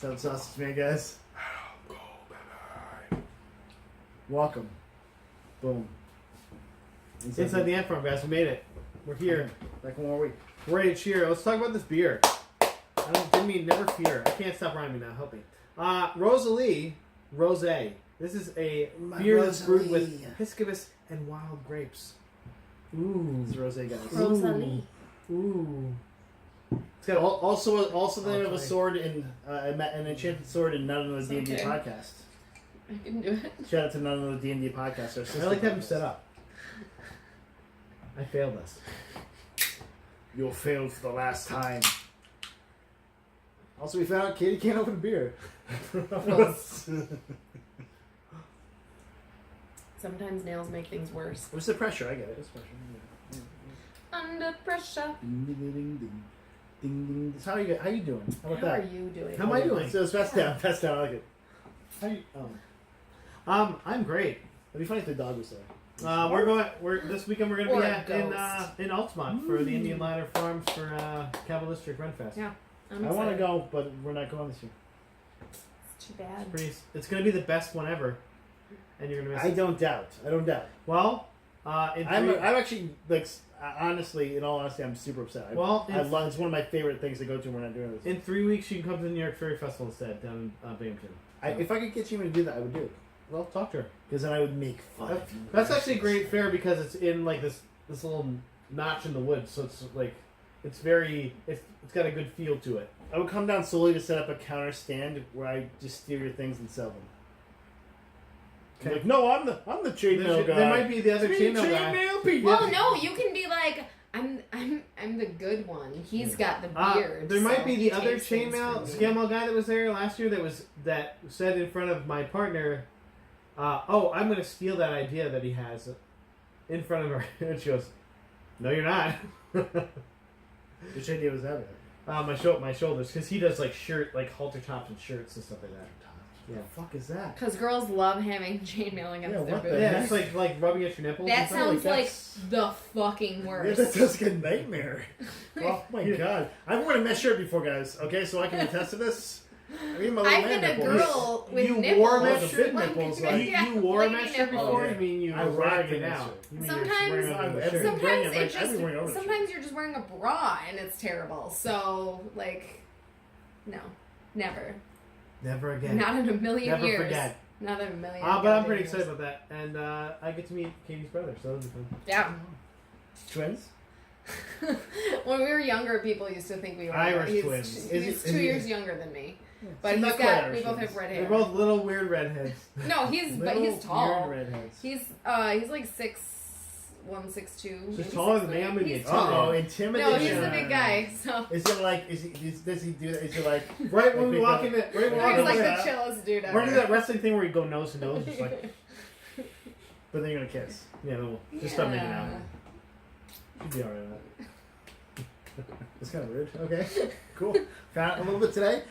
What's up, Sausage Man, guys? Welcome. Boom. Inside the ant farm, guys. We made it. We're here. Back one more week. We're ready to cheer. Let's talk about this beer. Didn't mean never fear. I can't stop rhyming now. Help me. Rosalie Rosé. This is a beer that's brewed with Piscovus and wild grapes. Ooh. It's rosé, guys. Rosalie. Ooh. It's got also the name of a sword in an enchanted sword in None of the D&D podcast. I can do it. Shout out to None of the D&D podcast. I like to have him set up. I failed this. You'll fail for the last time. Also, we found out Katie can't open beer. Sometimes nails make things worse. What's the pressure? I get it. It's pressure. Under pressure. Ding, ding, ding, ding, ding, ding. How you doing? How about How that? are you doing? How am I doing? So it's fast down. Fast down. I like it. How you? I'm great. It'd be funny if the dog was there. This weekend we're gonna Or be a in Altamont for the Indian Ladder Farms for Capital District Run Fest. Yeah. I want to go, but we're not going this year. It's too bad. It's gonna be the best one ever, and you're gonna miss it. I don't doubt. Well, I'm actually like honestly, in all honesty, I'm super upset. It's one of my favorite things to go to when I'm doing this. in 3 weeks you can come to the New York Fairy Festival instead down in Binghamton. If I could get you to do that, I would do it. Well, talk to her. Because then I would make fun. That's actually a great fair because it's in like this little notch in the woods, so it's like it's got a good feel to it. I would come down slowly to set up a counter stand where I just steal your things and sell them. Okay. Like, no, I'm the chainmail guy. There might be the other chainmail guy. People. Well, no, you can be like, I'm the good one. He's got the beard. There might be he the other takes things chainmail from me. scam guy that was there last year that said in front of my partner, I'm going to steal that idea that he has in front of her. And she goes, no, you're not. Which idea was that? My shoulders, because he does like halter tops and shirts and stuff like that. Yeah, the fuck is that? Because girls love having chainmail against their what the boobs. Yeah, it's like rubbing at your nipples. That and stuff. sounds like that's- the fucking Yeah, worst. that sounds like a nightmare. Oh my god. I've worn a mesh shirt before, guys. Okay, so I can attest to this. I've been a girl with You nipples. wore a mesh The shirt? fit nipples, like, You wore a lady mesh shirt nipples. before? yeah. You mean you I were rock wearing the it mesh now? shirt. You mean Sometimes- you're wearing it under the shirt. Sometimes I've it been wearing just. Sometimes you're just wearing a bra and it's terrible. So no, never, Never again. not in a million Never years. forget. Not in a million. But I'm goddamn pretty years. excited about that, and I get to meet Katie's brother, so that'll be fun. Yeah. Twins? When we were younger, people used to think we were Irish twins. He's 2 years younger than me, but So he's not quite got. Irish We both twins. have red They're hair. both little weird redheads. No, but he's tall. Weird redheads. He's like 6'1", 6'2". He's taller than me. I'm gonna be He's tall. tall. Intimidation. No, he's a big guy. So Is it like, does he do that? Is it like, Right when we Like walk big in, right when we walk he's in, like Yeah. the chillest dude ever. we're gonna do that wrestling thing where you go nose to nose, just like but then you're gonna kiss? yeah, we'll just stop making out. Yeah. Should be alright with that. That's kind of weird. Okay, cool. Found a little bit today.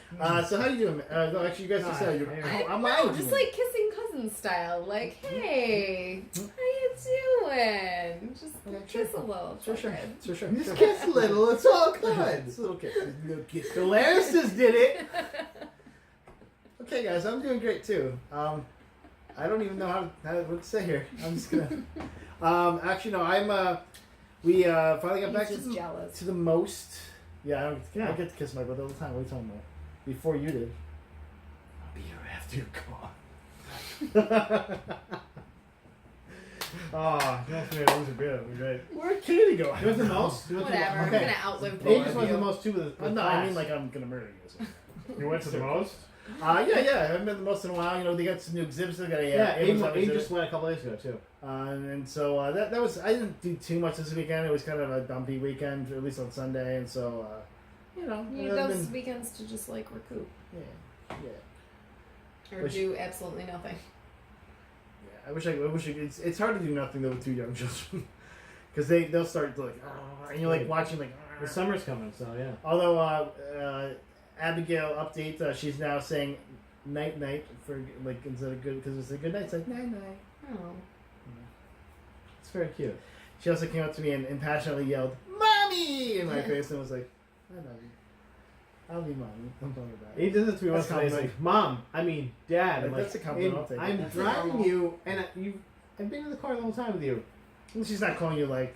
So how you doing? No, actually, you guys just said I'm No, out. just like kissing cousin style. Like, hey, how you doing? Just kiss a little. Sure. Just kiss a little, it's all good. It's a little kiss. A little kiss. The Larisses did it. Okay, guys, I'm doing great too. I don't even know what to say here. I'm just gonna. Actually, no. We finally got back He's just jealous. to the most. Yeah, I get to kiss my brother all the time. What are you talking about? Before you did. I'll be here after you're gone. Oh, that's me. Those are good. That was great. Where'd Katie go? You want the most? You want the Whatever. I'm most? gonna outlive He both just of wants the you. most too with No, I mean like I'm gonna murder you. So. You went to the most? Yeah. I haven't been the most in a while. You know, they got some new exhibits. They got a Amazon Abe exhibit. just went a couple days ago too. And so that was. I didn't do too much this weekend. It was kind of a dumpy weekend, at least on Sunday. And so, you know, You need I've those been- weekends to just like recoup yeah. or Which- do absolutely nothing. Yeah, I wish it's hard to do nothing though with two young children, because they'll start to like, and you're like watching like. The summer's coming, so yeah. Although Abigail update, she's now saying night night for like instead of good because it's a good night. It's like night night. Oh. It's very cute. She also came up to me and passionately yelled "Mommy" in my face and was like, "I love you." I'll be mom. I'm talking about He it. does it to me once. That's He's like, "Mom, I mean, Dad." I'm That's like, a compliment, I'll "And take it. I'm That's driving normal. you, and I've been in the car the whole time with you." She's not calling you like.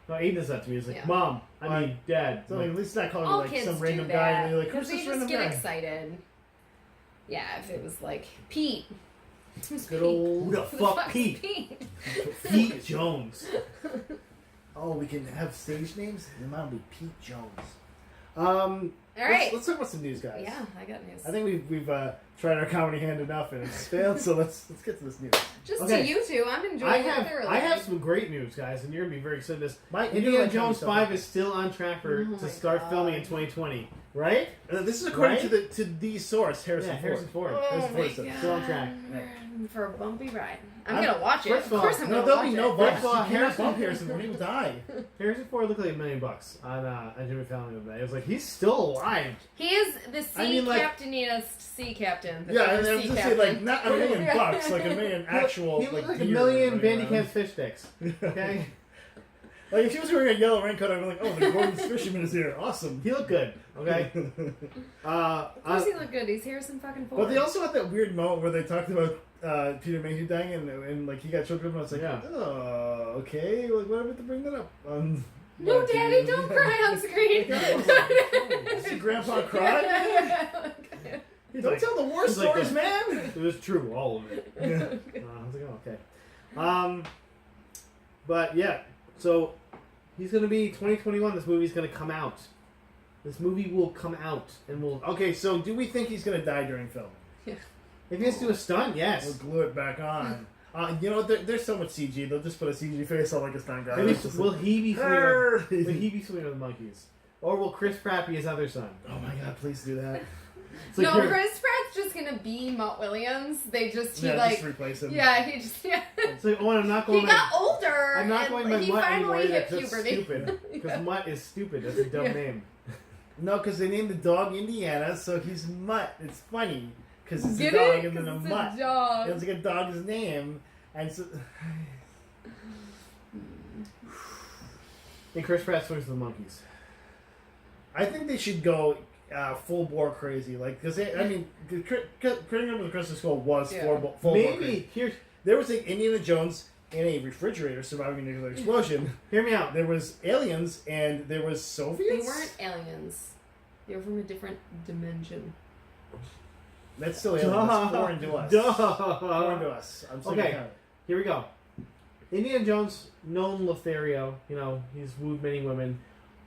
No, he does that to me. He's like, Yeah. "Mom, I mean, Dad." So at least not calling All you like kids some do random that guy, and you're like, because "Who's they this just random get guy?" excited. Yeah, if it was like Pete. Who's Good Pete? old. Who the Who the fuck, fuck's Pete? Pete? Pete Jones. Oh, we can have stage names. Then that'll be Pete Jones. All right. Let's talk about some news, guys. Yeah, I got news. I think we've tried our comedy hand enough and it's failed. So let's get to this news. Just Okay. to you two, I'm enjoying it thoroughly. I have some great news, guys, and you're gonna be very excited. This Mike, you Indiana like Jones comedy 5 is still on track Oh to my start God. filming in 2020, right? This is according Right? to the source, Harrison Ford. Harrison Ford. Oh Harrison my Ford is God. still on track. I'm for a bumpy ride. I'm I'm- gonna watch it. first Of of all, course I'm No, gonna there'll watch be it. no First bumps. of all, You cannot Harrison- bump Harrison Ford. He will die. Harrison Ford looked like $1 million on Jimmy Fallon the other day. I was like, he's still alive. He is the sea I mean, like- captainest sea captain. the Yeah, ever and I was sea just captain. saying, like, not $1 million bucks, like $1 million actual. He looked like beer $1 million running Bandicam around. fish sticks. Okay, Like if he was wearing a yellow raincoat, I'd be like, "Oh, the Gordon's fisherman is here! Awesome." he looked good. Okay, Of course he looked good. He's Harrison fucking Ford. But they also had that weird moment where they talked about Peter Mayhew dying and like he got choked up, and I was like, Yeah. "Oh, okay. Like, why would they bring that up?" No, on Daddy, TV? don't cry on screen. Did Grandpa cry? He's Don't like, tell the war he's like stories, the- man. it was true, all of it. Yeah. I was like, oh, okay. But yeah, so he's gonna be 2021. This movie's gonna come out. This movie will come out, and we'll. Okay, so do we think he's gonna die during filming? If he has to do a stunt, yes. We'll glue it back on. You know, there's so much CG. They'll just put a CG face on like a stunt guy. Maybe, It's just will like, he be swimming? "Arr!" Will he be swimming with monkeys, or will Chris Pratt be his other son? Oh my God! Please do that. It's like No, you're- Chris Pratt's just gonna be Mutt Williams. They just he Yeah, like just replace him. yeah he just yeah. It's like, oh, I'm not He going. got older. I'm not and going by he Mutt anymore. finally hit That's puberty. stupid. Because Mutt is stupid. That's a dumb Yeah. name. No, because they named the dog Indiana, so he's Mutt. It's funny because it's Get a dog it? and then a 'Cause it's mutt. a dog. It's like a dog's name, and so. And Chris Pratt swims with monkeys. I think they should go full bore crazy, like because I mean, Crittering Up with the Crystal Skull was Yeah. full bore Maybe crazy. here's There was like Indiana Jones in a refrigerator surviving a nuclear explosion. hear me out. There was aliens and there was They Soviets. weren't aliens. They were from a different dimension. That's still aliens. That's foreign to us. Foreign to us. I'm saying Okay. that. Here we go. Indiana Jones, known Lothario, you know, he's wooed many women.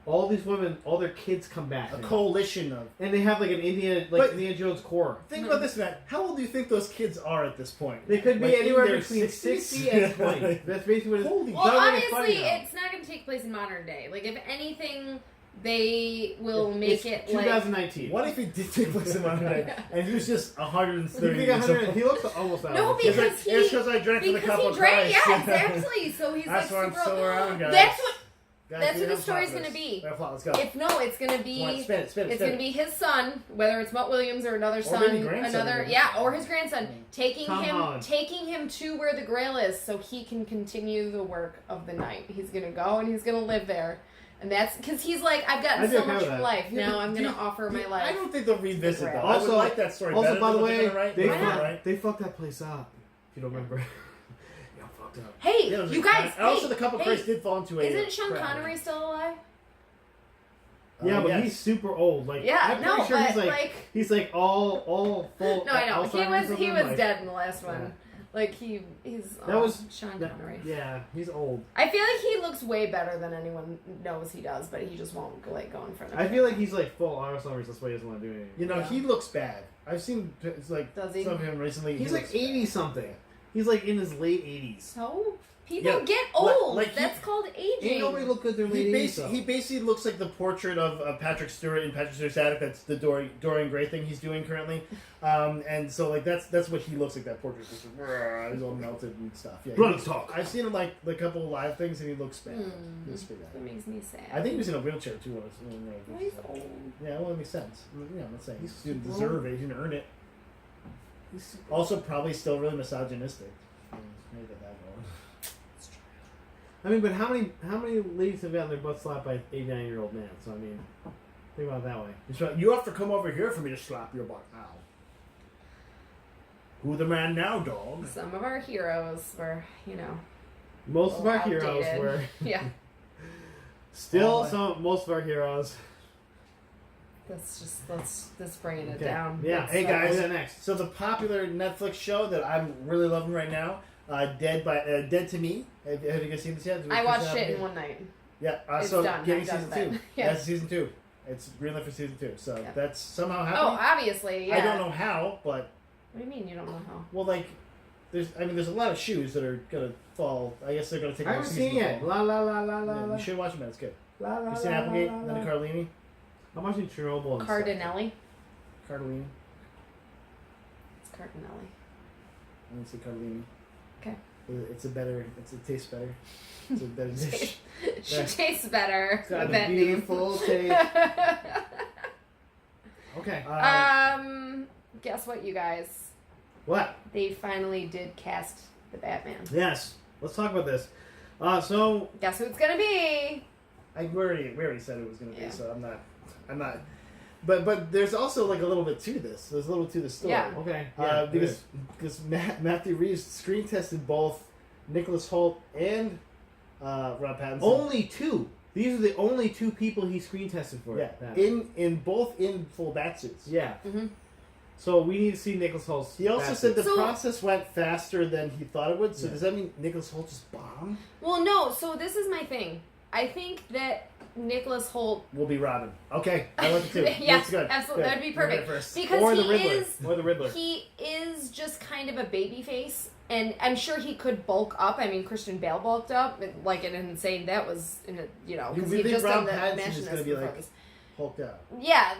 All these women, all their kids come back. A now. coalition of. And they have like an Indiana Jones core. Think about this, man. How old do you think those kids are at this point? They could be Like, in anywhere their between 60s? 60 and 20. That's basically what it is. Holy Well, Don't make it funny, obviously, though. it's not going to take place in modern day. Like, if anything, they will make It's it like 2019. What if it did take place in my day and he was just 130 You think years 100? old? He looks almost out. No, It's because like, it's because I drank from the cup he of drank. Christ. Yeah, exactly. So he's That's like why I'm super. still around, guys. That's what. Guys, That's we what the have story's plot gonna twist. be. We have plot. Let's go. If no, it's gonna Come on, be. spin it, spin it, It's spin gonna it. be his son, whether it's Mutt Williams or another son, maybe grandson, another even. yeah, or his grandson, taking Tom him Holland. to where the Grail is, so he can continue the work of the night. He's gonna go and he's gonna live there, and that's because he's like, I've gotten I'd be so okay much with from that. life. Yeah, now but I'm do gonna you- offer my I life. don't think they'll revisit The though. Grail. I Also- would like that story Also, better by the than what way, they're gonna write. they Why not, fucked, right? they fucked that place up. If you don't remember. Yeah, fucked up. Hey, Yeah, it was you like- guys. and also, hey, the cup of hey, Christ did fall into a. Isn't Sean trap. Connery still alive? Yeah, but yes. he's super old. Like, Yeah, I'm pretty no, sure but he's he's like all full. No, I know. He Alzheimer's was or something, like- dead in the last one. Yeah. Like he's That was- Sean that- Connery. Yeah, he's old. I feel like he looks way better than anyone knows he does, but he just won't go in front of I it. feel like he's like full Alzheimer's. That's why he doesn't want to do anything. You know, Yeah. he looks bad. I've seen it's like Does he? some of him recently. He's he like looks 80 bad. something. He's like in his late 80s. So people Yeah, get old. like he- That's called aging. Ain't nobody look good in their late 80s. He basically looks like the portrait of Patrick Stewart in Patrick Stewart's attic. That's the Dorian Gray thing he's doing currently, and so like that's what he looks like. That portrait, just he's all melted and stuff. Yeah, Blood he- talk. I've seen him like a couple of live things, and he looks bad. Hmm. He looks pretty That bad. makes me sad. I think he was in a wheelchair too. Oh, he's old. Yeah, well, it makes sense. Yeah, I'm not saying He's he didn't super deserve it. He didn't earn it. Also, probably still really misogynistic. Maybe that going. I mean, but how many ladies have gotten their butt slapped by an 89-year-old man? So I mean, Think about it that way. It's like, you have to come over here for me to slap your butt now. Who the man now, dog? Some of our heroes were, Most of our outdated. heroes were. Yeah. Still, most of our heroes. Let's bringing it Okay. down. Yeah. Hey, guys. What's that next? So the popular Netflix show that I'm really loving right now, Dead to Me. Have you guys seen this yet? I watched it in one night. Yeah. It's So done. getting I'm done season with it. 2. Yeah. That's season 2. It's green lit for season 2. So Yeah. that's somehow Oh, happening. obviously, yeah. I don't know how, but What do you mean you don't know how? well, like, there's a lot of shoes that are gonna fall. I guess they're gonna take. I haven't seen it. La la la la la Yeah, la. you should watch it, man. It's good. La la You seen la, Applegate? la, Linda la. Cardellini? I'm watching Chernobyl. And Cardinelli. Cardellini. It's Cardinelli. I didn't say Cardellini. Okay. It tastes better. It's a better dish. She tastes better It's got with a that beautiful taste. name. Okay. Guess what, you guys? What? They finally did cast the Batman. Yes. Let's talk about this. So Guess who it's gonna be? We already said it was gonna be, Yeah. so I'm not. But there's also like a little bit to this. There's a little to the story. Yeah. okay. Yeah. Because Matthew Reeves screen tested both Nicholas Hoult and Rob Pattinson. only 2. These are the only 2 people he screen tested for. Yeah. Batman. In both in full bat suits. Yeah. Mm-hmm. So we need to see Nicholas Holt's. He also said the So- process went faster than he thought it would. So Yeah. does that mean Nicholas Hoult just bombed? Well, no. So this is my thing. I think that Nicholas Hoult. Will be Robin. Okay, I like it too. Yes, That's good. absolutely. Good. That'd be You heard it perfect. first. Because or the he Riddler. is. Or the Riddler. He is just kind of a baby face, and I'm sure he could bulk up. I mean, Christian Bale bulked up, like an insane. That was in a You because really he just Rob done the Pattinson Mansion is gonna as be before like this. Hulked out. Yeah,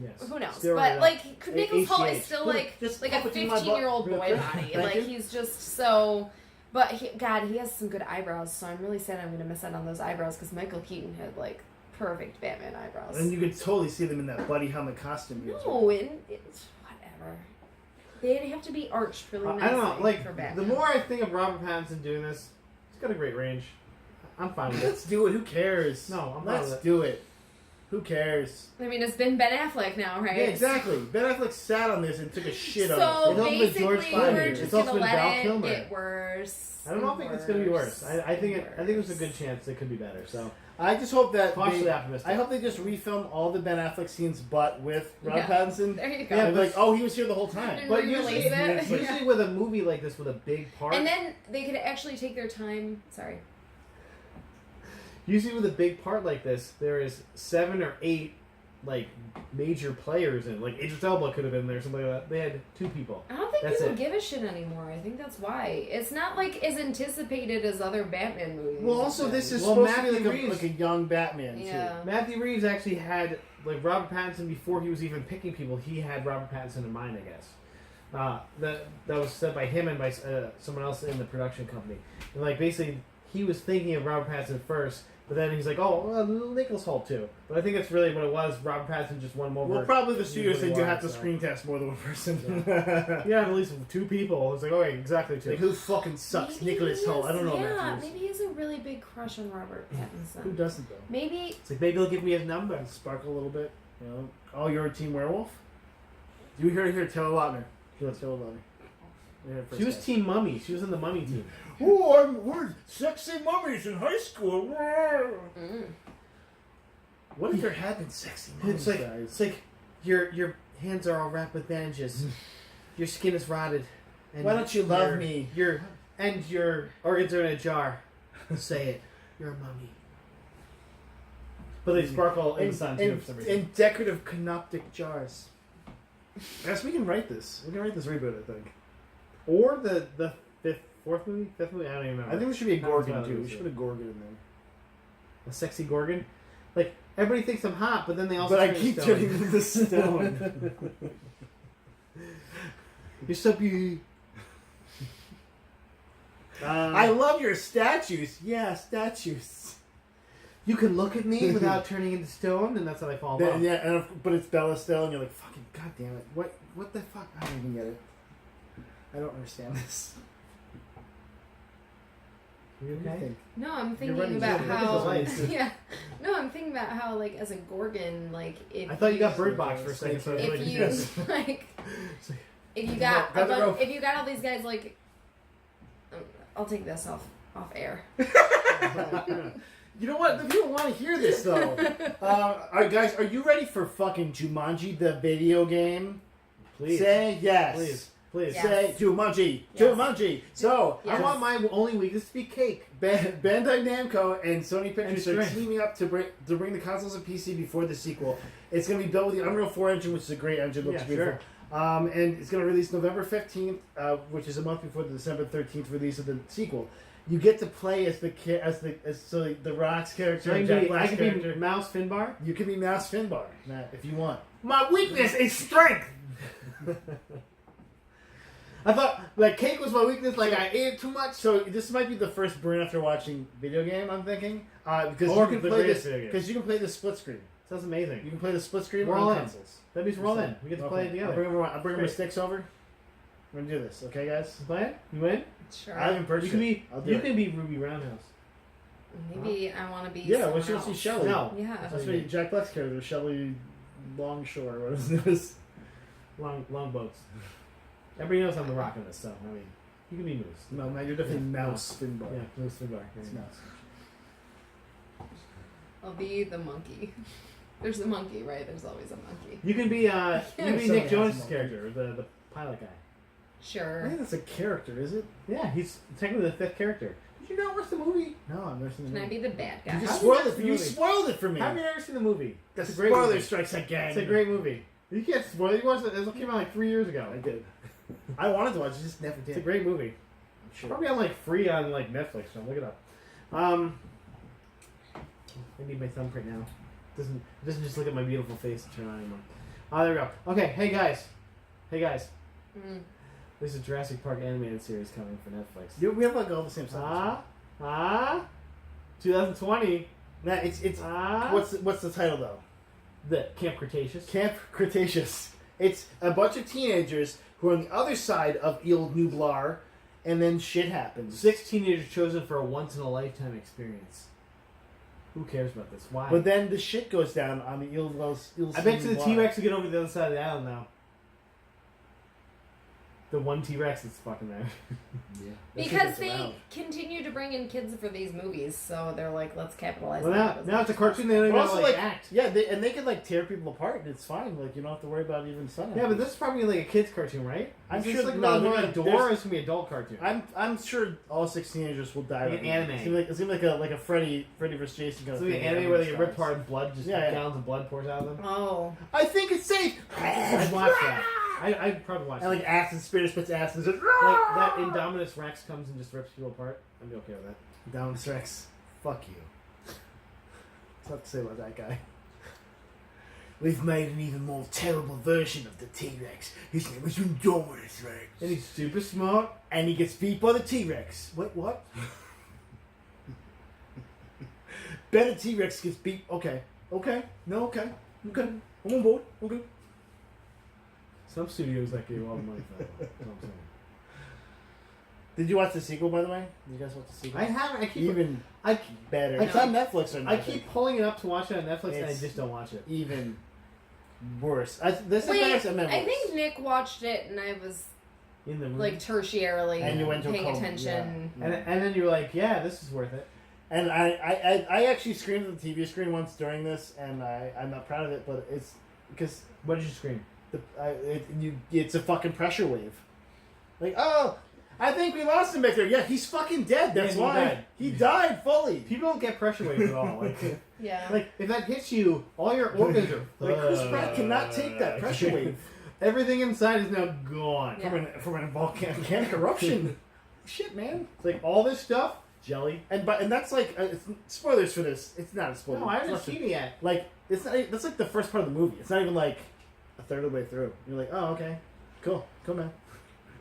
Yes. who knows? Steroid But up. like Nicholas Hoult is HGH. still Look, like just a pop it in my butt 15-year-old real boy quick. body. Thank Like you. he's just so. But he has some good eyebrows, so I'm really sad I'm gonna miss out on those eyebrows because Michael Keaton had like perfect Batman eyebrows. And you could totally see them in that buddy helmet costume. he was No, and it's whatever. They'd have to be arched really nicely I don't know. Like for the Batman. more I think of Robert Pattinson doing this, he's got a great range. I'm fine with it. Let's do it. Who cares? No, I'm fine Let's with it. do it. Who cares? I mean, it's been Ben Affleck now, right? Yeah, exactly. Ben Affleck sat on this and took a shit on So it. It's also been basically, George Clooney. we're It's just also gonna been Val let it Kilmer. get worse. I don't think it's going to be worse. I think there's a good chance it could be better. So I just hope that cautiously optimistic. I hope they just refilm all the Ben Affleck scenes, but with Rob Yeah. Pattinson. There you go. Yeah, like, oh, he was here the whole time. And But re-release usually, it. usually with a movie like this with a big part, And then they could actually take their time. Sorry. usually with a big part like this, there is 7 or 8 like major players in. Like Idris Elba could have been there, something like that. They had 2 people. I don't think That's people it. give a shit anymore. I think that's why. It's not like as anticipated as other Batman movies. Well, also this is Well, supposed to Matthew be Reeves- like a young Batman Yeah. Matthew Reeves actually had like Robert Pattinson before he was even picking people. He had Robert Pattinson in mind, I guess. That was said by him and by someone else in the production company. And like basically, he was thinking of Robert Pattinson first, but then he's like, "Oh, well, Nicholas Hoult too." But I think that's really what it was. Robert Pattinson just won him over. Well, probably the He studios really they do was, have to so. screen test more than one person. Yeah, at least 2 people. It's like, okay, exactly 2. Like, who fucking sucks? Maybe Nicholas he Hoult. has- I don't know Yeah, Matthews. maybe he has a really big crush on Robert Who Pattinson. doesn't though? Maybe. It's like maybe he'll give me his number. Sparkle a little bit. You know. Oh, you're a Team Werewolf. You heard it here, Taylor Lautner. Taylor Lautner. You heard it first, She was guys. Team Mummy. She was in the Mummy team. Oh, we're sexy mummies in high school. Mm. What if there had been sexy mummies, It's guys? like your hands are all wrapped with bandages. Your skin is rotted. And Why don't you love your- me? Your organs are in a jar. Say it. You're a mummy. But they sparkle in the sun too for some reason. in decorative canoptic jars. Yes, we can write this. We can write this reboot, I think. Or the fifth movie? I don't even know. I think there should be a That was Gorgon, what I too. was We should put a Gorgon in there. a sexy Gorgon. Like everybody thinks I'm hot, but then they also. But I turn to keep stone. turning into stone. You're so beautiful. I love your statues. Yeah, statues. You can look at me without turning into stone, and that's how they fall in love. Yeah, but it's Bella still, and you're like, fucking goddamn it. What the fuck? I don't even get it. I don't understand this. You What do you okay? think? No, I'm You're thinking running about so many how. lights. Yeah. No, No, I'm thinking about how, like, as a Gorgon, like, if I thought you got Bird Bird Box for a second. So I was if like, you yes. like, if you No, got grab the rope. if you got all these guys like, I'll take this off air. You know what? The people want to hear this though. All right, guys, are you ready for fucking Jumanji, the video game? Please. Say yes. Please. Yes. Say Jumanji. Yes. Jumanji. So Yes. I want my only weakness to be cake. Bandai Namco and Sony Pictures are strength. teaming up to bring the consoles and PC before the sequel. It's going to be built with the Unreal 4 engine, which is a great engine. Looks Yeah, beautiful. And it's going to release November 15th, which is a month before the December 13th release of the sequel. You get to play as the Rock's character, So and Jack I Black's can character. be Mouse Finbar. You can be Mouse Finbar, Matt, if you want. My weakness is strength. I thought like cake was my weakness. Like I ate it too much. So this might be the first burn after watching video game. I'm thinking because Or you can the play greatest this video game. because you can play the split screen. Sounds You amazing. can play the split screen We're on all in. consoles. That means we're all in. We get to play it together. I'll bring my Great. sticks over. We're gonna do this, okay, guys? You play it? You win? Sure. I haven't You purchased can it. be. I'll do You it. can be Ruby Roundhouse. Maybe I want to be. Yeah, someone once you see else. Shelly. No. Yeah. That's what Jack Black's character, Shelly Longshore. What his name is? Long boats. Everybody knows I'm the Rock in this, so I mean, you can be Moose. No, man, you're definitely Mouse Finbar. Yeah, Moose Finbar. It's Mouse. I'll be the monkey. There's a monkey, right? There's always a monkey. You can be. You can be Somebody Nick has Jonas' a character, the pilot guy. I Sure. think that's a character, is it? Yeah, he's technically the fifth character. Did you not watch the movie? No, I've never seen the Can I movie. be the bad guy? You just How have you spoiled never it. seen You the movie? spoiled it for me. Have you never seen the movie? The It's a great spoiler movie. strikes again. It's a great movie. You can't spoil it. You watched it. It came out like 3 years ago. I did. I wanted to watch it, just never did. It's a great movie. I'm sure. Probably on like free on like Netflix. So look it up. I need my thumbprint now. It doesn't just look at my beautiful face and turn on anymore. Oh, there we go. Okay, hey guys. Mm. There's a Jurassic Park animated series coming for Netflix. Yeah, we have like all the same stuff. 2020. Nah, it's what's the title though? The Camp Cretaceous. Camp Cretaceous. It's a bunch of teenagers who are on the other side of Ile Nublar, and then shit happens. 6 teenagers chosen for a once-in-a-lifetime experience. Who cares about this? Why? But then the shit goes down on the Ile I bet you the T-Rex will get over the other side of the island now. The one T-Rex that's fucking there. Yeah. Because they continue to bring in kids for these movies, so they're like, let's capitalize Well, on that. now it's a cartoon. They don't even But have also, to like, act. yeah, they can like tear people apart, and it's fine. Like you don't have to worry about even sun. Yeah, but this is probably like a kids' cartoon, right? I'm Is this sure- like no, more they're like gonna- Dora. It's gonna be an adult cartoon. I'm sure all 6 teenagers will die. Like an anime. It's gonna be like a Freddy vs. Jason kind It's of like an thing. anime where they get ripped apart and blood, just Yeah, yeah. gallons of blood pours out of them. Oh. I think it's safe. I'd watch that. I'd probably watch And that. like acid spirit spits acid. Like that Indominus Rex comes and just rips people apart. I'd be okay with that. Down Rex. Fuck you. What's up to say about that guy? We've made an even more terrible version of the T-Rex. His name is Indominus Rex. And he's super smart. And he gets beat by the T-Rex. Wait, what? Better T-Rex gets beat. Okay. No, okay. I'm on board. Okay. Some studios that gave all the money for that. That's what I'm saying. Did you watch the sequel, by the way? Did you guys watch the sequel? I haven't. I keep. Even I better. I It's on Netflix or not? I keep pulling it up to watch it on Netflix, and I It's- just don't watch it. Even worse. This is Wait, better than I think Nick watched it, and I was In the movie. like tertiarily And you went to a paying coma, attention. yeah. and then you're like, yeah, this is worth it. And I actually screamed at the TV screen once during this, and I'm not proud of it, but it's because What did you scream? it's a fucking pressure wave. Like, oh, I think we lost him back there. Yeah, he's fucking dead. That's Yeah, he why died. he died fully. People don't get pressure waves at all. Yeah. Like if that hits you, all your organs are Like Chris Pratt cannot take that pressure wave Everything inside is now gone. Yeah. from a volcanic eruption. Shit, man. It's like all this stuff, jelly. And that's like spoilers for this. It's not a spoiler. No, I It's haven't less than- seen it yet. Like it's not. That's like the first part of the movie. It's not even like a third of the way through. You're like, oh, okay, cool, man.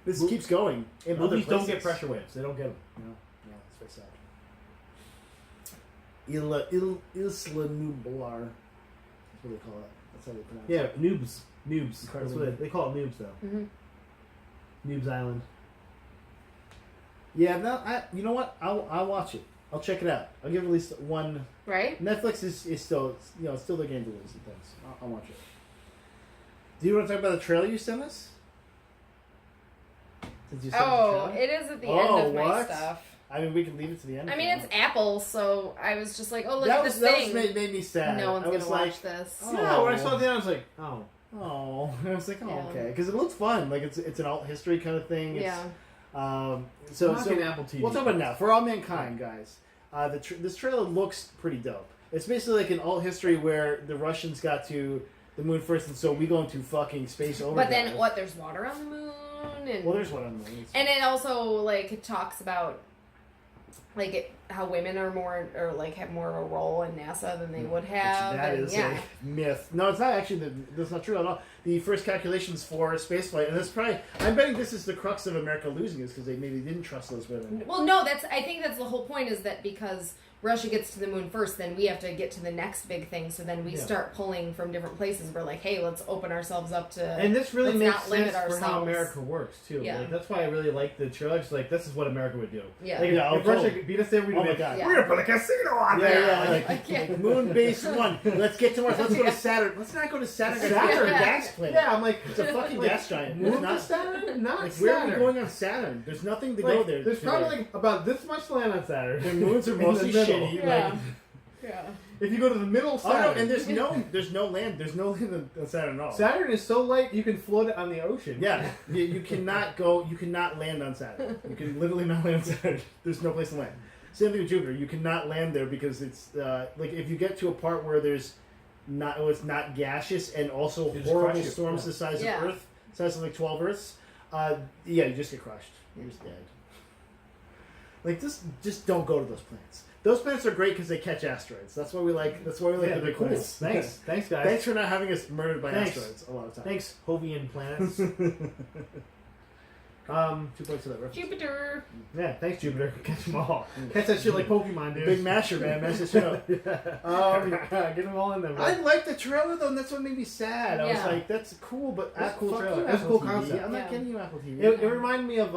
This keeps going. In other Movies don't places. get pressure waves. They don't get them. No, it's very sad. Isla Nublar. That's what they call it. That's how they pronounce Yeah, it. noobs. That's Incredibly what they call it. Noobs though. Mm-hmm. Noobs Island. Yeah, no, you know what? I'll watch it. I'll check it out. I'll give it at least one. Right? Netflix is still still the game to lose. Thanks. I'll watch it. Do you want to talk about the trailer you sent us? Since you sent us the trailer? It is at the end of my what? stuff. I mean, we can leave it to the end. I mean, it's Apple, so I was just like, oh, look that at was, this thing. That made me sad. No one's going to like, watch this. Oh. Yeah, when I saw it, I was like, oh. Oh, I was like, oh, Yeah. okay, because it looks fun. Like it's an alt history kind of thing. It's, Yeah. So Apple TV. we'll talk about it now. For All Mankind, guys, this trailer looks pretty dope. It's basically like an alt history where the Russians got to the moon first, and so we go into fucking space overdrive. But then, what, there's water on the moon? And, Well, there's one on the moon. and it also, like, it talks about, like, how women are more, or, like, have more of a role in NASA than they would have. That and, is yeah. a myth. No, it's not actually. That's not true at all. The first calculations for spaceflight, and that's probably. I'm betting this is the crux of America losing, is because they maybe didn't trust those women. Well, no, I think that's the whole point, is that because Russia gets to the moon first, then we have to get to the next big thing, so then we start pulling from different places. We're like, hey, let's open ourselves up to... And this really let's makes not limit sense for ourselves. how America works, too. Yeah. Like, that's why I really like the trailer. It's like, this is what America would do. Yeah. Like, Yeah, if Russia beat us there, we'd Oh be my like, God. we're going to put a casino on there. Yeah, I like can't. moon base 1. Let's get to Mars. Let's go to Saturn. Let's not go to Saturn. Saturn? It's a gas planet. Yeah, I'm like, It's a fucking like, gas giant. Move It's to not Saturn? Not like, Saturn. where are we going on Saturn? There's nothing to go there. There's today. probably like about this much land on Saturn. The moons are In the mostly middle. shitty. Yeah. Like, Yeah. If you go to the middle of oh no, Saturn, and there's no land. There's no land on Saturn at all. Saturn is so light you can float it on the ocean. Yeah, you cannot go. You cannot land on Saturn. You can literally not land on Saturn. There's no place to land. Same thing with Jupiter. You cannot land there because it's like if you get to a part where it's not gaseous and also You just horrible crush it. storms the size Yeah. of Earth, size of like 12 Earths. Yeah, you just get crushed. You're just dead. Like just don't go to those planets. Those planets are great because they catch asteroids. That's why we like. That's why we like Yeah, the they're big cool. planets. Thanks, guys. Thanks for not having us murdered by Thanks. asteroids a lot of times. Thanks, Hovian planets. 2 points for that reference. Jupiter. Yeah, thanks, Jupiter. Catch them all. Catch that shit like Pokemon, dude. Big masher, man. Mash this shit up. Get them all in there, I man. liked the trailer though, and that's what made me sad. I was Yeah. like, "That's cool," but That's a cool fuck trailer. you, That's a Apple cool TV. concept. I'm not Yeah. getting you Apple TV. It reminded me of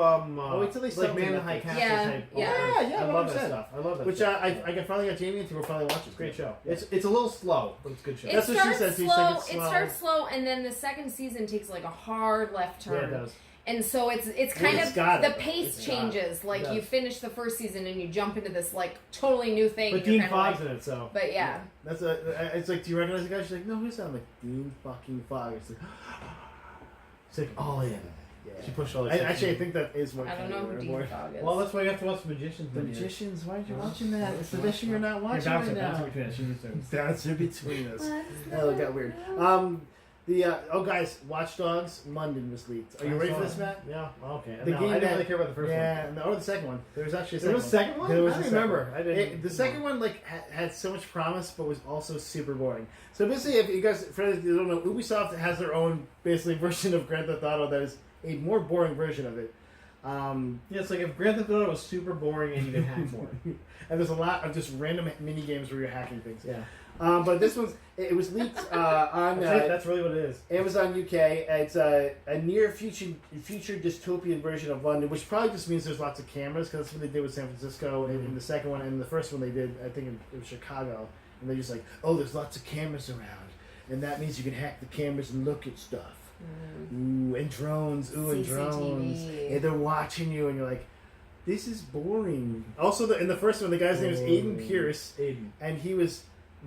wait till they sell like Man in it the on High Netflix. Castle Yeah, type. yeah. I love that 100%. stuff. I love that Which stuff. I finally got Jamie into. We'll probably watch it. Great show. Yeah. It's a little slow, but it's a good show. It That's what she starts said, too. She slow. said it's It slow. starts slow, and then the second season takes like a hard left Yeah, it turn. does. And so it's kind It's of got the it, though. pace It's got changes. Like Yeah. you finish the first season and you jump into this like totally new thing. But and you're Dean kinda Fogg's like, in it, so. But yeah. That's it's like, do you recognize the guy? She's like, no, who's that? I'm like, Dean fucking Fogg. It's like, It's like all in. yeah. She pushed all the Actually, I think that is what. I don't know who Dean Fogg is. Well, that's why you have to watch Magicians. The then, yeah. Magicians, why aren't you Well, watching that? It's the best show you're not You're watching bouncing, right now. bouncing between us. She needs to. Bouncer between us. What's Oh, it got weird. Oh guys, Watch Dogs London was leaked. Are you ready for this, Matt? Yeah. Okay. The No, game I didn't that- really care about the first Yeah, one. no, or the second one. There was actually a There second was a second one? There was I a don't second remember. one. I didn't. The second one like had so much promise, but was also super boring. So basically, if you guys, for those who don't know, Ubisoft has their own basically version of Grand Theft Auto that is a more boring version of it. Yeah, it's like if Grand Theft Auto was super boring and you could hack more. And there's a lot of just random mini games where you're hacking things. Yeah. But this one's it was leaked on. That's really what it is. Amazon UK. It's a near future dystopian version of London, which probably just means there's lots of cameras because that's what they did with San Francisco in the second one, and the first one they did, I think it was Chicago, and they're just like, oh, there's lots of cameras around, and that means you can hack the cameras and look at stuff. Ooh, and drones. Ooh, and CCTV. drones. And they're watching you, and you're like, this is boring. Also, in the first one, the guy's name is Aiden Pierce, and he was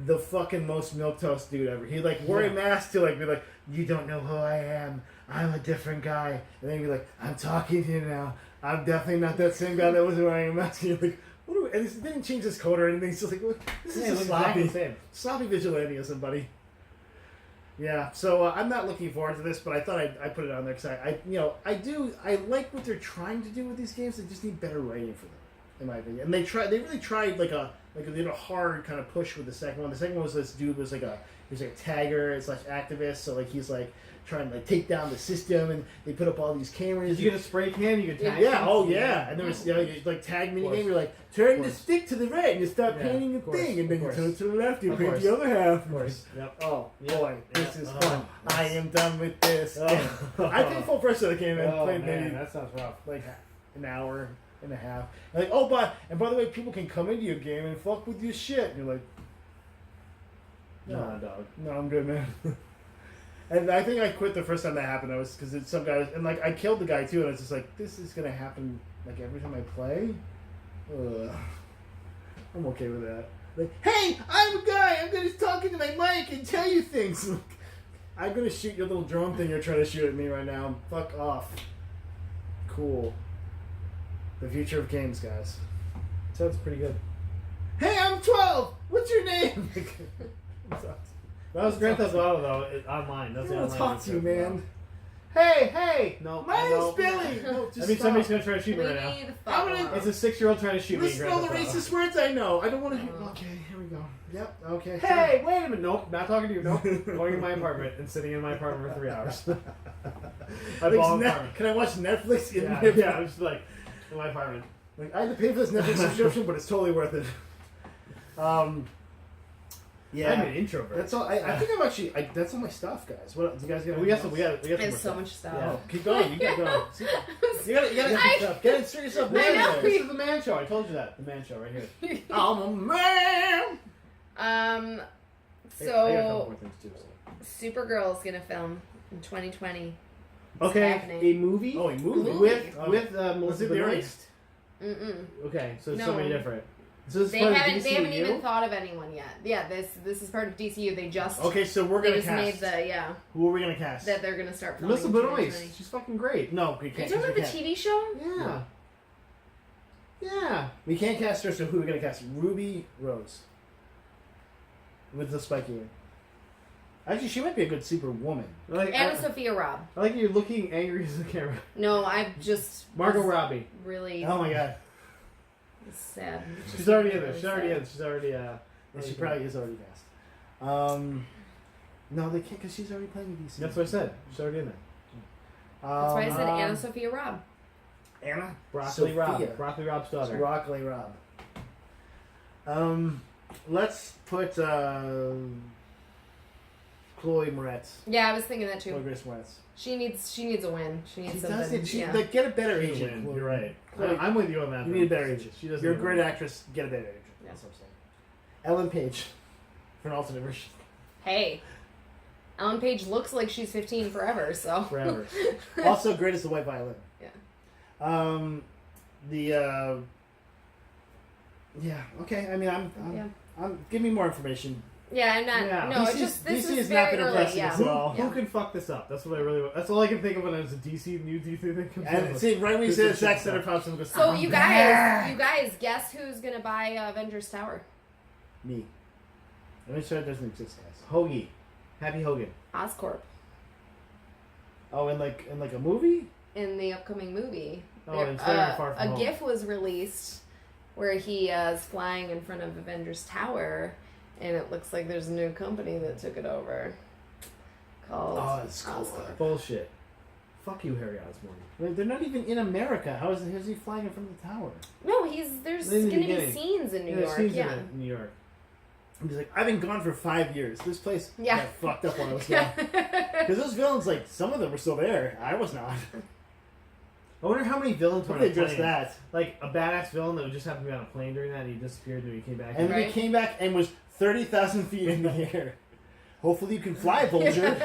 the fucking most milquetoast dude ever. He like wore a mask to like be like, you don't know who I am. I'm a different guy. And then he'd be like, I'm talking to you now. I'm definitely not that same guy that was wearing a mask. And you're like, what do we? And he didn't change his coat or anything. He's just like, look, this is just sloppy, sloppy vigilantism, buddy. Yeah, so I'm not looking forward to this, but I thought I'd put it on there because I like what they're trying to do with these games. They just need better writing for them, in my opinion. And they really tried they did a hard kind of push with the second one. The second one was this dude was like a tagger / activist, so like he's like trying to like take down the system, and they put up all these cameras. Did you get a spray can? You could tag. Yeah, them? oh yeah, and there was you like tag mini game. You're like turn the stick to the right, and you start painting a thing, and then you turn it to the left, you paint the other half. Of course. Yep. Oh boy, this is Oh, fun. nice. I am done with this. I played full price of the game and played maybe that sounds rough. like an hour. and a half. And like, oh, and by the way, people can come into your game and fuck with your shit. And you're like, Nah, dog. no, I'm good, man. And I think I quit the first time that happened. I was because some guy and like I killed the guy too, and I was just like, this is gonna happen like every time I play. Ugh. I'm okay with that. Like, hey, I'm a guy. I'm gonna talk into my mic and tell you things. I'm gonna shoot your little drone thing you're trying to shoot at me right now. Fuck off. Cool. The future of games, guys. Sounds pretty good. Hey, I'm 12. What's your name? That was Grand Theft Auto though. Online. That's the I want online. to talk to you, man. Hey! No, My name's Billy. No, just I mean, somebody's somebody's gonna try to shoot me We right now. need I'm gonna- follow-up. It's a 6-year-old trying to shoot me. in Listen to all the Grand Theft racist words I know. I don't want to. Oh. Okay, here we go. Yep. Okay. Auto. Hey, wait a minute. Nope, not talking to you. Nope. Going in my apartment and sitting in my apartment for 3 hours. My Like, ball apartment. can I watch Netflix in my Yeah, I'm just like in my apartment. Like, I had to pay for this Netflix subscription, but it's totally worth it. Yeah. I'm an introvert. That's all. I think I'm actually. that's all my stuff, guys. What do you guys got? We got some. anything We got There's some so more much stuff. Yeah. else? Oh, keep going. You keep going. You gotta get some stuff. Get it. String yourself. I know. stuff. This is the man show. I told you that. The man show right here. I'm a man. I got a couple So more things too. So. Supergirl's gonna film in 2020. Okay, happening. a movie Oh, a movie. with Oh. with Was Melissa it the Benoist. erased? Mm-mm. Okay, so it's No. somebody different. So this is They part of haven't DCU? even thought of anyone yet. Yeah, this is part of DCU. They just Okay, so we're they gonna just made cast. Who are we gonna cast? that they're gonna start filming. Melissa in 2020. Benoist. She's fucking great. No, we Are you can't. talking about we the can't. TV show? Yeah. Yeah. We can't cast her. So who are we gonna cast? Ruby Rose. With the spiky hair. Actually, she might be a good Superwoman. Like, Anna Sophia Robb. I like you're looking angry as the camera. No, I just Margot was Robbie. really Oh my god. sad. She's already in there. Really She's already sad. in. She's already. She probably is already cast. No, they can't because she's already playing DC. That's what I said. She's already in there. That's why I said Anna Sophia Robb. Anna. Broccoli Sophia. Rob. Broccoli Rob's daughter. Broccoli Rob. Let's put Chloe Moretz. Yeah, I was thinking that Chloe too. Grace Moretz. She needs a win. She needs She something. does it. She yeah. like get a better She's a agent. win. Chloe. You're right. Chloe, I'm with you on that. you need a better agent. She doesn't. You're a need great win. actress. Get a better agent. Yeah. That's what I'm saying. Ellen Page for an alternate version. Hey, Ellen Page looks like she's 15 forever. So Forever. Also great as the White Violin. Yeah. Yeah. Okay. I mean, Yeah. give me more information. Yeah, I'm not. Yeah. No, DC it's just this DC is has not very been early. impressive Yeah. as well. Who can fuck this up? That's what I really. That's all I can think of when there's a new DC thing comes And out. see, right when you This say the is Zack shit Snyder stuff. pops in, goes, So "I'm you back." guys, guess who's gonna buy Avengers Tower? Me. Let me sure it doesn't exist, guys. Hoagie, Happy Hogan. Oscorp Oh, in like a movie? in the upcoming movie. Oh, There- in Spider-Man Far From a Home. GIF was released where he is flying in front of Avengers Tower, and it looks like there's a new company that took it over called Oh, it's cool. Oscorp. Bullshit. Fuck you, Harry Osborn. Like, they're not even in America. How is he flying in front of the tower? No, there's In the going to be beginning. scenes in New There's York. scenes Yeah. in New York. And he's like, I've been gone for 5 years. This place Yeah. got fucked up when I was gone. Because those villains, like, some of them were still there. I was not. I wonder how many villains were How on they a plane. address that? Like a badass villain that would just happen to be on a plane during that, and he disappeared, and he came back. And then Right. he came back and was 30,000 feet in the air. Hopefully you can fly, Vulture.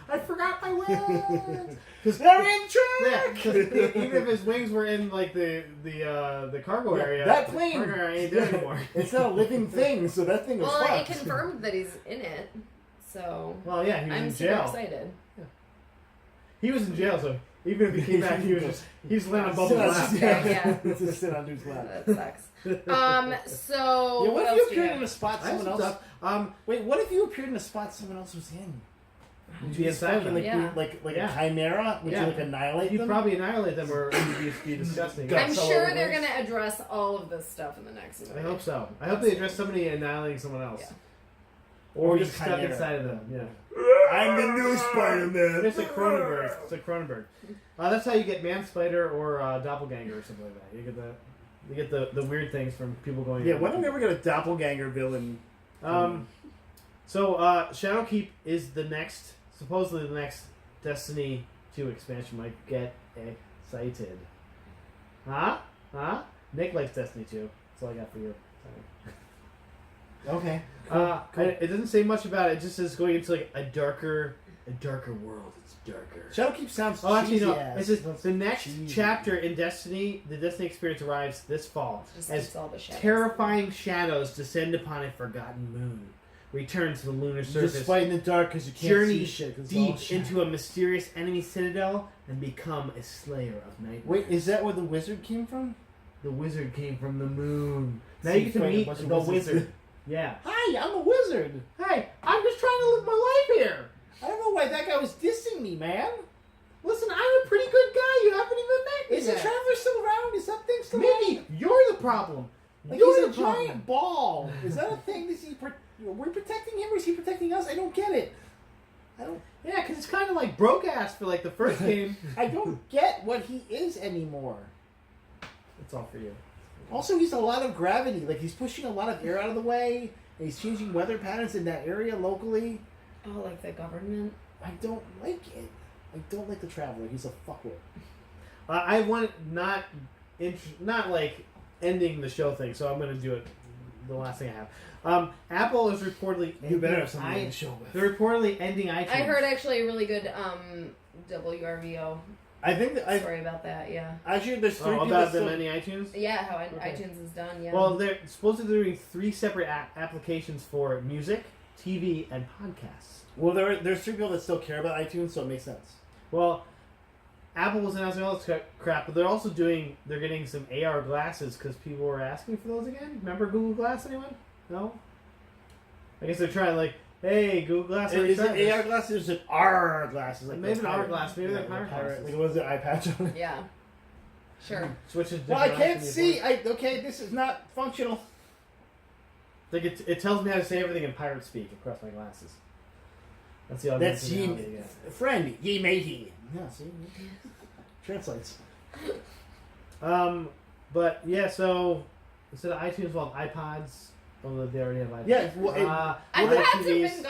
I forgot my wings. Because they're in Yeah, track! 'cause even if his wings were in like the cargo Yeah, area, that the plane- cargo area ain't there anymore. It's not a living thing, so that thing was Well, it fucked. confirmed that he's in it, so Well, yeah, he was I'm in super jail. excited. He was in jail, so even if he came back, he's laying on bubble Sit on- glass. Yeah. Just sit on dude's lap. That sucks. So Yeah, what what if else you do you appeared in have? a spot I have someone some else... stuff. Wait, what if you appeared in a spot someone else was in? Would Be you inside fucking, them. like, Yeah. like Yeah. a chimera? Would Yeah. you, like, annihilate You'd them? probably annihilate them, or you'd be disgusting. Guts I'm all sure over they're this. going to address all of this stuff in the next movie. I hope so. I hope they address somebody annihilating someone else. Yeah. Or Or just just stuck Chimera. inside of them. Yeah. I'm the new Spider-Man. It's like Cronenberg. It's like Cronenberg. That's how you get Man Spider or Doppelganger or something like that. You get the weird things from people going. Yeah, when are we ever get a doppelganger villain? So Shadowkeep is supposedly the next Destiny 2 expansion. Might get excited. Huh? Huh? Nick likes Destiny 2. That's all I got for you. Okay. Cool. It doesn't say much about it. It just says going into like a darker world. It's darker. Shadowkeep sounds actually, no. ass. It's just the next chapter in Destiny. The Destiny experience arrives this fall as terrifying shadows descend upon a forgotten moon. Return to the lunar surface. Just fight in the dark because you can't see shit. Deep into a mysterious enemy citadel and become a slayer of nightmares. Wait, is that where the wizard came from? The wizard came from the moon. Now you get to meet the wizard. Yeah. Hi, I'm a wizard. Hey, I'm just trying to live my life here. I don't know why that guy was dissing me, man. Listen, I'm a pretty good guy. You haven't even met me Is yet. the Traveler still around? Is that thing still Maybe around? you're the problem. Like You're he's the a problem. giant ball. Is that a thing? Are we protecting him or is he protecting us? I don't get it. Yeah, because it's kind of like broke ass for like the first game. I don't get what he is anymore. It's all for you. Also, he's a lot of gravity. Like, he's pushing a lot of air out of the way. And he's changing weather patterns in that area locally. Oh, like the government? I don't like it. I don't like the Traveler. He's a fuckwit. I want not like ending the show thing, so I'm going to do it. The last thing I have. Apple is reportedly. You better have something to show with. They're reportedly ending iTunes. I heard actually a really good WRVO I think that story about that. Yeah. Actually, there's 3 people about still... them ending iTunes. Yeah, how iTunes is done. Yeah. Well, they're supposedly doing 3 separate applications for music, TV, and podcasts. Well, there's 3 people that still care about iTunes, so it makes sense. Well, Apple was announcing all this crap, but they're getting some AR glasses because people were asking for those again. Remember Google Glass, anyone? No? I guess they're trying like, hey, Google Glass. Is it AR glasses or is it R glasses? Like maybe an R glass, maybe they're pirate glasses. Like, what is it, eye patch on it? Yeah. Sure. Switches. Well, I can't see. Okay, this is not functional. Like it tells me how to say everything in pirate speak across my glasses. That's the That's friend, ye matey. Yeah, see? Translates. But yeah, so instead of iTunes, we'll have iPods. Although they already have iPods. Yeah,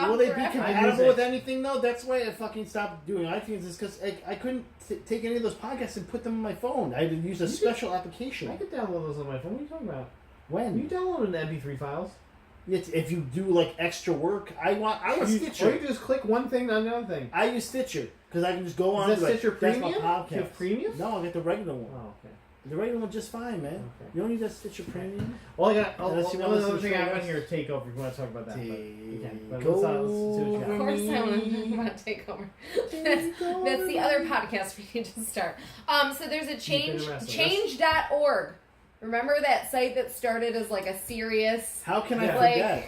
will they be compatible with anything though? That's why I fucking stopped doing iTunes. Is because I couldn't take any of those podcasts and put them on my phone. I had to use a special application. I could download those on my phone. What are you talking about? When you download an MP3 files. If you do like extra work, I use Stitcher. Or you just click one thing on another thing. I use Stitcher because I can just go on. Is that Stitcher Premium? That's my podcast. You have Premium? No, I get the regular one. Oh, okay. The regular one just fine, man. Okay. You don't need that Stitcher Premium. Well, I got another thing I have on here. here. Take over. If you want to talk about that, but you can. But Take let's see what you got. Of course, I want to take over. That's the other podcast we need to start. So there's a change.org. Remember that site that started as like a serious... How can I forget?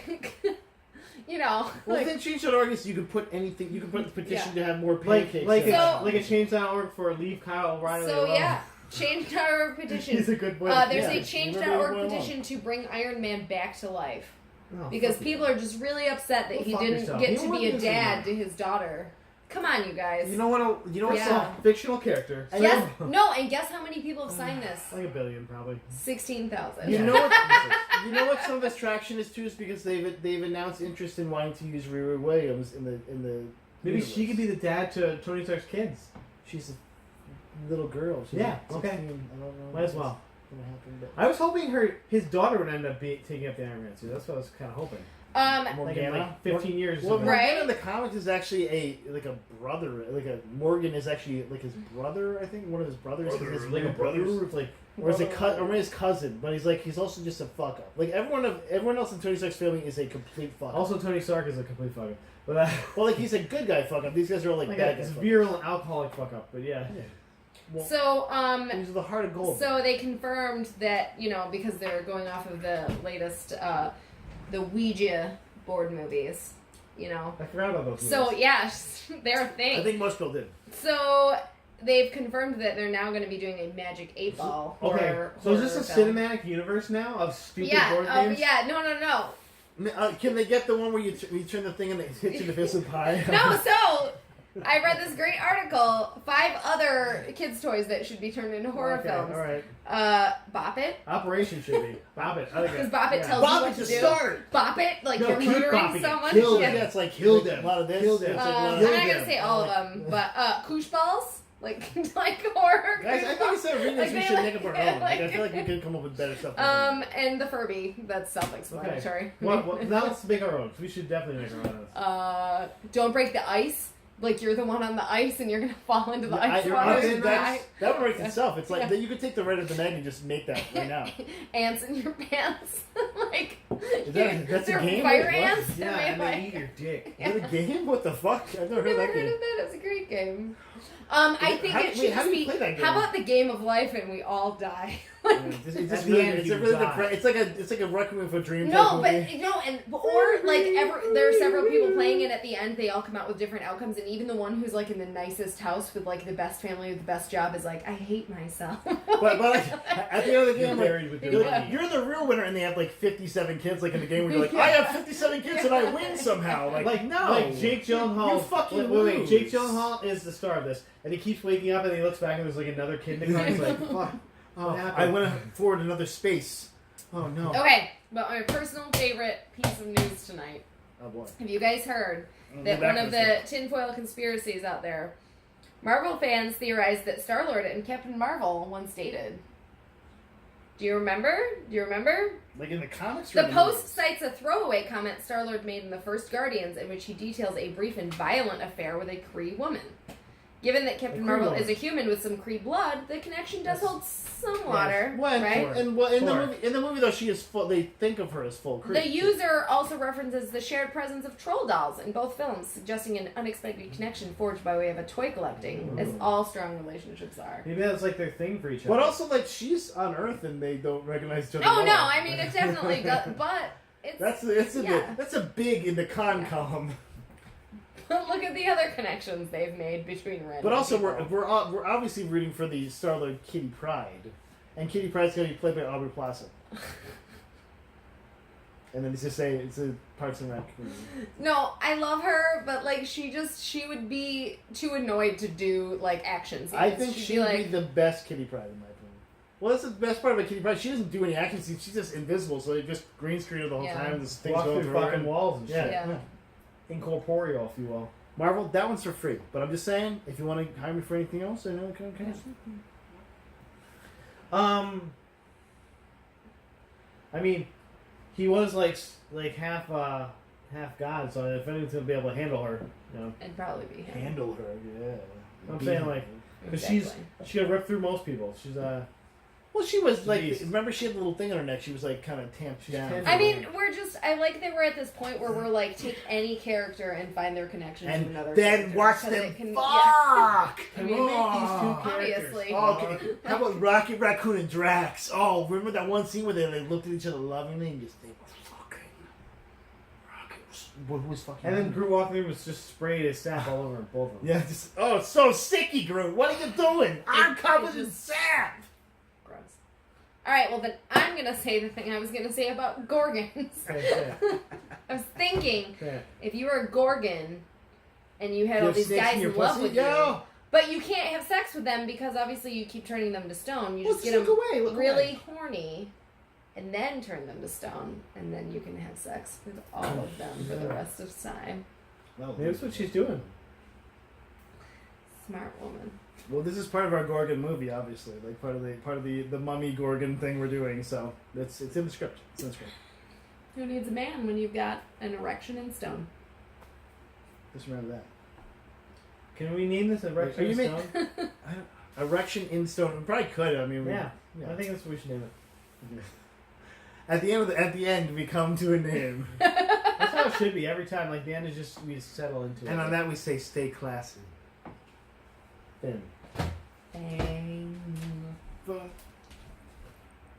You know. Well, then change.org is you can put anything. You can put the petition to have more pancakes. Like a change.org for Leave Kyle O'Reilly alone. So yeah, change.org petition. He's a good boy. There's a change.org petition to bring Iron Man back to life. Oh, because people are just really upset that he didn't get to be a dad to his daughter. Come on, you guys. You know what? A fictional character. Yes. No, and guess how many people have signed this? Like 1 billion, probably. 16,000. You know what some of this traction is too is because they've announced interest in wanting to use Riri Williams in the maybe universe. she could be the dad to Tony Stark's kids. She's a little girl. She's yeah. 16. Okay. I don't know. Might as well. Happen, but... I was hoping his daughter would end up taking up the Iron Man suit. That's what I was kind of hoping. Like in 15 years. Well, Morgan in the comics is actually a brother. Morgan is actually like his brother. I think one of his brothers. Like a brother, or is it his cousin? But he's also just a fuck up. Like everyone else in Tony Stark's family is a complete fuck up. Also, Tony Stark is a complete fuck up. But well, like he's a good guy fuck up. These guys are all like bad guys. He's a virulent alcoholic fuck up. But yeah. Well, so these are the heart of gold. So they confirmed that because they're going off of the latest the Ouija board movies, I forgot about those movies. So yeah, they're a thing. I think most people did. So they've confirmed that they're now going to be doing a Magic 8 Ball horror. So is this a cinematic universe now of stupid board games? Yeah, no. Can they get the one where you turn the thing and they hit you in the face with pie? No, so I read this great article, 5 other kids' toys that should be turned into horror films. All right. Bop It. Operation should be. Bop It. Because Bop It tells you what to do. Start. Bop It, like you're murdering someone. Kill them. Yeah, it's like kill them. A lot of this. I'm not going to say all of them, but Koosh Balls. like horror. Guys, I think instead of reading this, Like, we they should like- make up our they own. like- I feel like we could come up with better stuff. And the Furby. That's self-explanatory. Well, now let's make our own. We should definitely make our own. Don't break the ice. Like you're the one on the ice and you're gonna fall into the ice You're water. honestly, and that one writes Yeah. itself. It's like Yeah. you could take the red of the egg and just make that right now. Ants in your pants. Like That's a they're game? fire Wait, what? ants. Yeah, that and made they like- eat your dick. Is it a game? What the fuck? I've never I've heard never that heard game. of that. It's a great game. I think it should wait, how just do you be. play that game? How about the game of life and we all die? Yeah, it's At just the really, end, it's you a really die. it's like a Requiem for a Dream No, type but movie. there are several people playing it. At the end, they all come out with different outcomes, and even the one who's like in the nicest house with like the best family with the best job is like, I hate myself. But like, at the end of the game, Buried with you're, your like, money. you're the real winner, and they have like 57 kids, like in the game where you're like, I have 57 kids and I win somehow. Like no, Like Jake Gyllenhaal. You fucking wait, lose. Jake Gyllenhaal is the star of this, and he keeps waking up and he looks back and there's like another kid in the car. He's like, fuck. Oh, What happened? I went forward another space. Oh no. Okay, but my personal favorite piece of news tonight. Oh boy. Have you guys heard I'll that go back one of to the this tinfoil conspiracies out there? Marvel fans theorized that Star-Lord and Captain Marvel once dated. Do you remember? one. Like in the comics. Or The in Post movies? cites a throwaway comment Star-Lord made in the first Guardians in which he details a brief and violent affair with a Kree woman. Given that Captain Kree Marvel woman. is a human with some Kree blood, the connection does hold some water, When, right? in the movie though, she is full. They think of her as full. Kree. The user also references the shared presence of troll dolls in both films, suggesting an unexpected connection forged by way of a toy collecting, as all strong relationships are. Maybe that's like their thing for each other. But also, like, she's on Earth and they don't recognize each other. Oh at no, all. I mean it definitely does, but it's That's a big in the con column. look at the other connections they've made between random But also, people. we're obviously rooting for the Star-Lord Kitty Pryde, and Kitty Pryde's going to be played by Aubrey Plaza. And then it's just say it's a Parks and Rec. No, I love her, but like she would be too annoyed to do like action scenes. I think She'd she would be the best Kitty Pryde in my opinion. Well, that's the best part about Kitty Pryde. She doesn't do any action scenes. She's just invisible, so they just green screen her the whole Yeah. time. This thing's walk going through through her. fucking walls and shit. Yeah. Yeah. Incorporeal, if you will. Marvel, that one's for free. But I'm just saying, if you want to hire me for anything else, I know kind of I mean, he was like half god, so if anyone's gonna be able to handle her, you know. It'd probably be him. handle her. Yeah. I'm saying like, because she could rip through most people. She's Well, she was like, Beast. remember she had a little thing on her neck. She was like kind of tamped She's down. tamped I mean, I like that we're at this point where we're like, take any character and find their connection to and another then character. watch so them that can- fuck. I Can mean, we make these two Oh. characters? Obviously. Oh, okay. How about Rocket Raccoon and Drax? Oh, remember that one scene where they looked at each other lovingly and just they were fucking. Rocket was fucking. And then Groot walking in was just sprayed his sap all over both of them. Yeah, just it's so sticky, Groot. What are you doing? I'm covered in sap. Gross. All right, well then I'm gonna say the thing I was gonna say about Gorgons. Okay, I was thinking, okay. if you were a Gorgon and you had You all have these snakes guys in your in love pussy? with you, Yo. but you can't have sex with them because obviously you keep turning them to stone. You Well, just get them look away, look really away. horny and then turn them to stone, and then you can have sex with all of them for the rest of time. Maybe that's what she's doing. Smart woman. Well, this is part of our Gorgon movie, obviously, like part of the mummy Gorgon thing we're doing. So it's in the script. It's in the script. Who needs a man when you've got an erection in stone? Just remember that. Can we name this Are Erection you Stone? Erection in stone. We probably could. I mean, Yeah. I think that's what we should name it. At the end, we come to a name, That's how it should be every time. Like the end is just we settle into it. and on that we say, "Stay classy." Thin. Thank